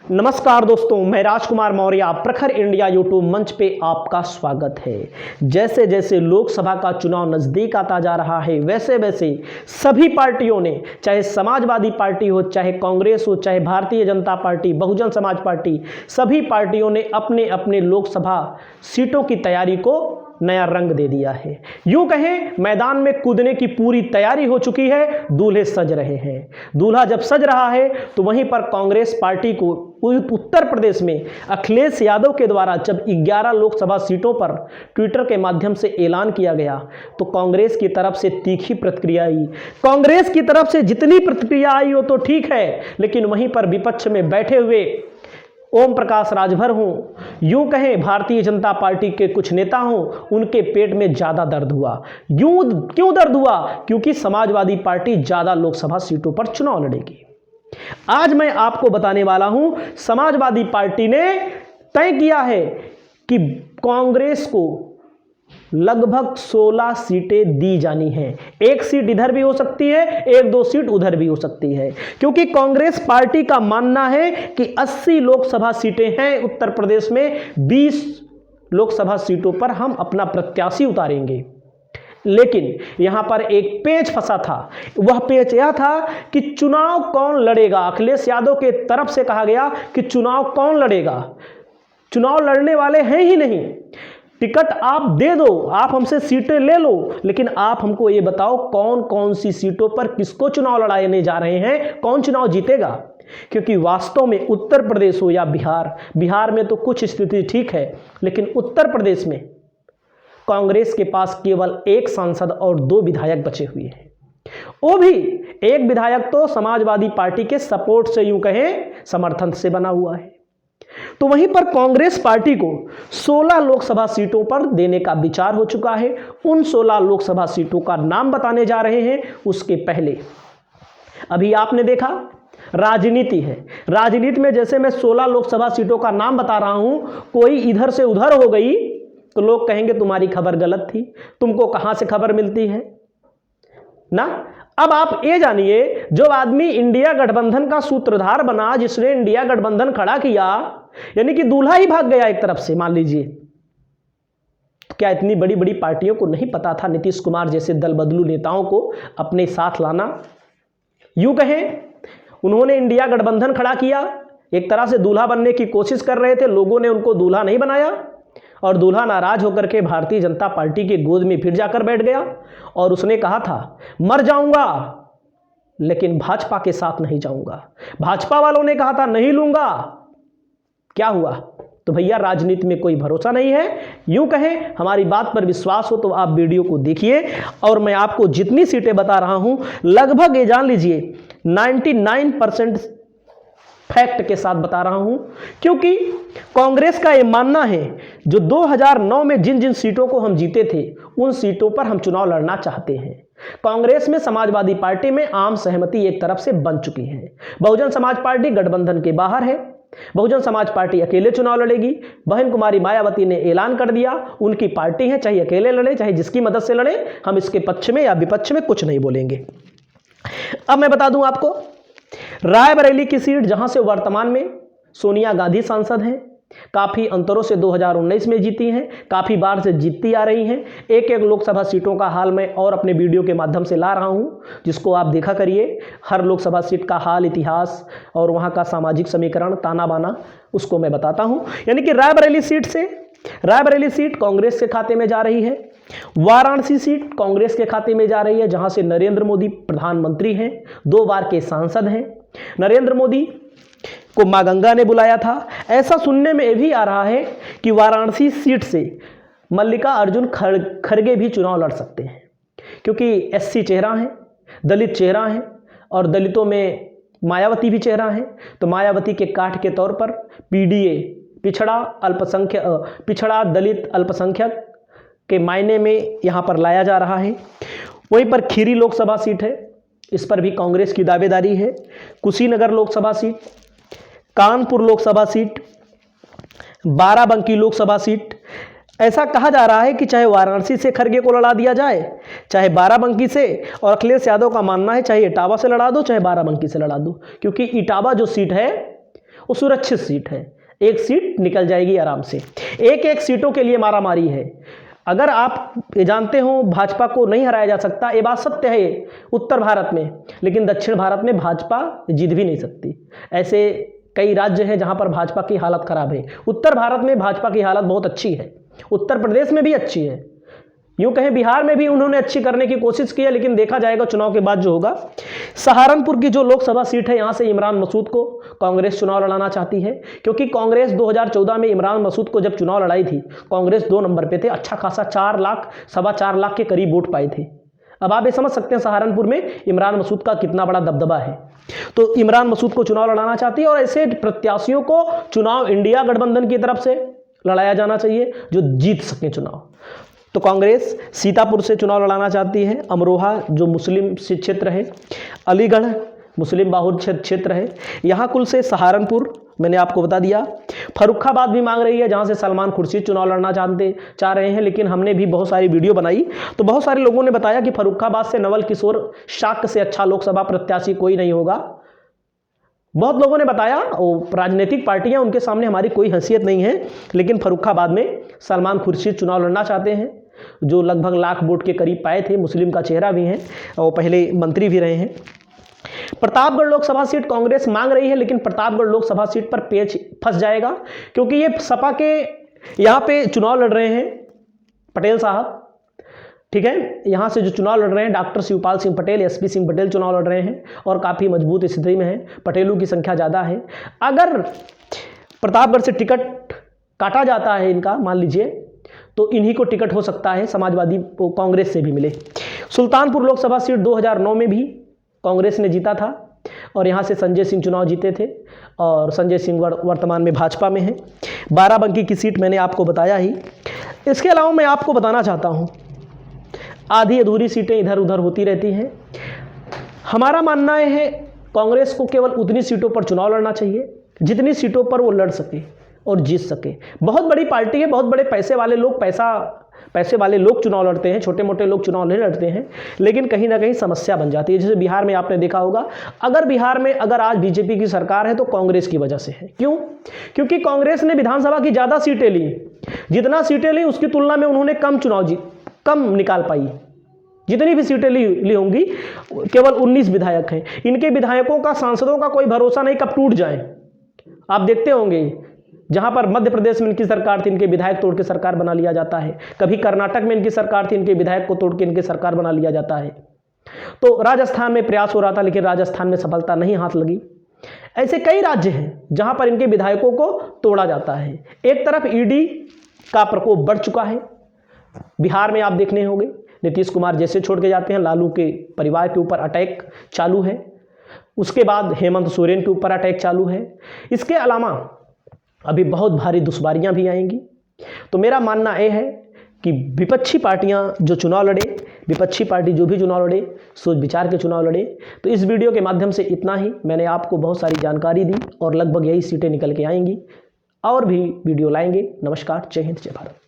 नमस्कार दोस्तों, मैं राजकुमार मौर्य प्रखर इंडिया यूट्यूब मंच पे आपका स्वागत है। जैसे जैसे लोकसभा का चुनाव नज़दीक आता जा रहा है वैसे वैसे सभी पार्टियों ने, चाहे समाजवादी पार्टी हो, चाहे कांग्रेस हो, चाहे भारतीय जनता पार्टी, बहुजन समाज पार्टी, सभी पार्टियों ने अपने अपने लोकसभा सीटों की तैयारी को नया रंग दे दिया है। यूं कहें मैदान में कूदने की पूरी तैयारी हो चुकी है, दूल्हे सज रहे हैं। दूल्हा जब सज रहा है तो वहीं पर कांग्रेस पार्टी को उत्तर प्रदेश में अखिलेश यादव के द्वारा जब 11 लोकसभा सीटों पर ट्विटर के माध्यम से ऐलान किया गया तो कांग्रेस की तरफ से तीखी प्रतिक्रिया आई। कांग्रेस की तरफ से जितनी प्रतिक्रिया आई हो तो ठीक है, लेकिन वहीं पर विपक्ष में बैठे हुए ओम प्रकाश राजभर हों, यूं कहें भारतीय जनता पार्टी के कुछ नेता हों, उनके पेट में ज़्यादा दर्द हुआ। क्यों दर्द हुआ? क्योंकि समाजवादी पार्टी ज़्यादा लोकसभा सीटों पर चुनाव लड़ेगी। आज मैं आपको बताने वाला हूं, समाजवादी पार्टी ने तय किया है कि कांग्रेस को लगभग 16 सीटें दी जानी हैं। एक सीट इधर भी हो सकती है, एक दो सीट उधर भी हो सकती है, क्योंकि कांग्रेस पार्टी का मानना है कि 80 लोकसभा सीटें हैं उत्तर प्रदेश में, 20 लोकसभा सीटों पर हम अपना प्रत्याशी उतारेंगे। लेकिन यहां पर एक पेच फंसा था। वह पेच यह था कि चुनाव कौन लड़ेगा। अखिलेश यादव के तरफ से कहा गया कि चुनाव कौन लड़ेगा, चुनाव लड़ने वाले हैं ही नहीं, टिकट आप दे दो, आप हमसे सीटें ले लो, लेकिन आप हमको ये बताओ कौन कौन सी सीटों पर किसको चुनाव लड़ाने जा रहे हैं, कौन चुनाव जीतेगा। क्योंकि वास्तव में उत्तर प्रदेश हो या बिहार में तो कुछ स्थिति ठीक है, लेकिन उत्तर प्रदेश में कांग्रेस के पास केवल एक सांसद और 2 विधायक बचे हुए हैं। वो भी एक विधायक तो समाजवादी पार्टी के सपोर्ट से, यूं कहें समर्थन से बना हुआ है। तो वहीं पर कांग्रेस पार्टी को 16 लोकसभा सीटों पर देने का विचार हो चुका है। उन 16 लोकसभा सीटों का नाम बताने जा रहे हैं। उसके पहले अभी आपने देखा राजनीति है, राजनीति में जैसे मैं 16 लोकसभा सीटों का नाम बता रहा हूं, कोई इधर से उधर हो गई तो लोग कहेंगे तुम्हारी खबर गलत थी, तुमको कहां से खबर मिलती है ना। अब आप ये जानिए, जो आदमी इंडिया गठबंधन का सूत्रधार बना, जिसने इंडिया गठबंधन खड़ा किया, यानी कि दूल्हा ही भाग गया एक तरफ से, मान लीजिए, तो क्या इतनी बड़ी बड़ी पार्टियों को नहीं पता था नीतीश कुमार जैसे दल बदलू नेताओं को अपने साथ लाना। यूं कहें उन्होंने इंडिया गठबंधन खड़ा किया, एक तरह से दूल्हा बनने की कोशिश कर रहे थे, लोगों ने उनको दूल्हा नहीं बनाया और दूल्हा नाराज होकर के भारतीय जनता पार्टी के गोद में फिर जाकर बैठ गया और उसने कहा था मर जाऊंगा लेकिन भाजपा के साथ नहीं जाऊंगा। भाजपा वालों ने कहा था नहीं लूंगा। क्या हुआ? तो भैया राजनीति में कोई भरोसा नहीं है। यूं कहें हमारी बात पर विश्वास हो तो आप वीडियो को देखिए, और मैं आपको जितनी सीटें बता रहा हूं लगभग ये जान लीजिए 99% फैक्ट के साथ बता रहा हूं, क्योंकि कांग्रेस का यह मानना है जो 2009 में जिन जिन सीटों को हम जीते थे उन सीटों पर हम चुनाव लड़ना चाहते हैं। कांग्रेस में समाजवादी पार्टी में आम सहमति एक तरफ से बन चुकी है। बहुजन समाज पार्टी गठबंधन के बाहर है, बहुजन समाज पार्टी अकेले चुनाव लड़ेगी। बहन कुमारी मायावती ने ऐलान कर दिया उनकी पार्टी है, चाहे अकेले लड़े चाहे जिसकी मदद से लड़े, हम इसके पक्ष में या विपक्ष में कुछ नहीं बोलेंगे। अब मैं बता दूं आपको, रायबरेली की सीट जहां से वर्तमान में सोनिया गांधी सांसद हैं, काफ़ी अंतरों से 2019 में जीती हैं, काफ़ी बार से जीतती आ रही हैं। एक एक लोकसभा सीटों का हाल मैं और अपने वीडियो के माध्यम से ला रहा हूं, जिसको आप देखा करिए। हर लोकसभा सीट का हाल, इतिहास और वहां का सामाजिक समीकरण, ताना बाना, उसको मैं बताता हूं। यानी कि रायबरेली सीट कांग्रेस के खाते में जा रही है। वाराणसी सीट कांग्रेस के खाते में जा रही है, जहां से नरेंद्र मोदी प्रधानमंत्री हैं, 2 बार के सांसद हैं। नरेंद्र मोदी को मां गंगा ने बुलाया था। ऐसा सुनने में भी आ रहा है कि वाराणसी सीट से मल्लिका अर्जुन खड़गे भी चुनाव लड़ सकते हैं, क्योंकि एससी चेहरा है, दलित चेहरा है, और दलितों में मायावती भी चेहरा है। तो मायावती के काट के तौर पर पीडीए, पिछड़ा दलित अल्पसंख्यक के मायने में यहां पर लाया जा रहा है। वहीं पर खीरी लोकसभा सीट है, इस पर भी कांग्रेस की दावेदारी है। Kushinagar Lok Sabha seat, Kanpur Lok Sabha seat, Barabanki Lok Sabha seat. ऐसा कहा जा रहा है कि चाहे वाराणसी से खड़गे को लड़ा दिया जाए, चाहे बाराबंकी से, और अखिलेश यादव का मानना है चाहे इटावा से लड़ा दो चाहे बाराबंकी से लड़ा दो, क्योंकि इटावा जो सीट है वो सुरक्षित सीट है, एक सीट निकल जाएगी आराम से। एक एक सीटों के लिए मारामारी है। अगर आप ये जानते हो भाजपा को नहीं हराया जा सकता, ये बात सत्य है उत्तर भारत में, लेकिन दक्षिण भारत में भाजपा जीत भी नहीं सकती। ऐसे कई राज्य हैं जहां पर भाजपा की हालत खराब है। उत्तर भारत में भाजपा की हालत बहुत अच्छी है, उत्तर प्रदेश में भी अच्छी है, यूं कहें बिहार में भी उन्होंने अच्छी करने की कोशिश की है, लेकिन देखा जाएगा चुनाव के बाद जो होगा। सहारनपुर की जो लोकसभा सीट है, यहां से इमरान मसूद को कांग्रेस चुनाव लड़ाना चाहती है, क्योंकि कांग्रेस 2014 में इमरान मसूद को जब चुनाव लड़ाई थी, कांग्रेस 2 नंबर पे थे, अच्छा खासा 4 लाख, 4.25 लाख के करीब वोट पाए थे। अब आप ये समझ सकते हैं सहारनपुर में इमरान मसूद का कितना बड़ा दबदबा है। तो इमरान मसूद को चुनाव लड़ाना चाहती है, और ऐसे प्रत्याशियों को चुनाव इंडिया गठबंधन की तरफ से लड़ाया जाना चाहिए जो जीत सके चुनाव। तो कांग्रेस सीतापुर से चुनाव लड़ाना चाहती है, अमरोहा जो मुस्लिम क्षेत्र है, अलीगढ़ मुस्लिम बाहुल क्षेत्र है, यहाँ कुल से सहारनपुर मैंने आपको बता दिया। फर्रुखाबाद भी मांग रही है, जहाँ से सलमान खुर्शीद चुनाव लड़ना चाह रहे हैं, लेकिन हमने भी बहुत सारी वीडियो बनाई तो बहुत सारे लोगों ने बताया कि फर्रुखाबाद से नवल किशोर शाक्य से अच्छा लोकसभा प्रत्याशी कोई नहीं होगा। बहुत लोगों ने बताया, वो राजनीतिक पार्टियां, उनके सामने हमारी कोई हैसियत नहीं है, लेकिन फर्रुखाबाद में सलमान खुर्शीद चुनाव लड़ना चाहते हैं, जो लगभग लाख वोट के करीब पाए थे, मुस्लिम का चेहरा भी है और पहले मंत्री भी रहे हैं। प्रतापगढ़ लोकसभा सीट कांग्रेस मांग रही है, लेकिन प्रतापगढ़ लोकसभा सीट पर पेच फंस जाएगा, क्योंकि ये सपा के यहाँ पे चुनाव लड़ रहे हैं पटेल साहब, ठीक है। यहाँ से जो चुनाव लड़ रहे हैं डॉक्टर शिवपाल सिंह पटेल, एसपी सिंह पटेल चुनाव लड़ रहे हैं और काफ़ी मजबूत स्थिति में है, पटेलों की संख्या ज़्यादा है। अगर प्रतापगढ़ से टिकट काटा जाता है इनका, मान लीजिए, तो इन्हीं को टिकट हो सकता है समाजवादी को कांग्रेस से भी मिले। सुल्तानपुर लोकसभा सीट 2009 में भी कांग्रेस ने जीता था और यहाँ से संजय सिंह चुनाव जीते थे, और संजय सिंह वर्तमान में भाजपा में है। बाराबंकी की सीट मैंने आपको बताया ही। इसके अलावा मैं आपको बताना चाहता हूँ, आधी अधूरी सीटें इधर उधर होती रहती हैं। हमारा मानना है कांग्रेस को केवल उतनी सीटों पर चुनाव लड़ना चाहिए जितनी सीटों पर वो लड़ सके और जीत सके। बहुत बड़ी पार्टी है, बहुत बड़े पैसे वाले लोग चुनाव लड़ते हैं, छोटे मोटे लोग चुनाव नहीं लड़ते हैं, लेकिन कहीं ना कहीं समस्या बन जाती है। जैसे बिहार में आपने देखा होगा, अगर बिहार में अगर आज बीजेपी की सरकार है तो कांग्रेस की वजह से है। क्यों? क्योंकि कांग्रेस ने विधानसभा की ज़्यादा सीटें ली, जितना सीटें ली उसकी तुलना में उन्होंने कम निकाल पाई। जितनी भी सीटें ली होंगी, केवल 19 विधायक हैं। इनके विधायकों का, सांसदों का कोई भरोसा नहीं कब टूट जाए। आप देखते होंगे जहां पर मध्य प्रदेश में इनकी सरकार थी, इनके विधायक तोड़ के सरकार बना लिया जाता है। कभी कर्नाटक में इनकी सरकार थी, इनके विधायक को तोड़ के इनकी सरकार बना लिया जाता है। तो राजस्थान में प्रयास हो रहा था, लेकिन राजस्थान में सफलता नहीं हाथ लगी। ऐसे कई राज्य हैं जहां पर इनके विधायकों को तोड़ा जाता है। एक तरफ ईडी का प्रकोप बढ़ चुका है, बिहार में आप देखने होंगे, नीतीश कुमार जैसे छोड़ के जाते हैं, लालू के परिवार के ऊपर अटैक चालू है, उसके बाद हेमंत सोरेन के ऊपर अटैक चालू है। इसके अलावा अभी बहुत भारी दुश्वारियां भी आएंगी। तो मेरा मानना यह है कि विपक्षी पार्टियां जो चुनाव लड़े, विपक्षी पार्टी जो भी चुनाव लड़े, सोच विचार के चुनाव लड़े। तो इस वीडियो के माध्यम से इतना ही। मैंने आपको बहुत सारी जानकारी दी और लगभग यही सीटें निकल के आएंगी, और भी वीडियो लाएंगे। नमस्कार, जय हिंद, जय भारत।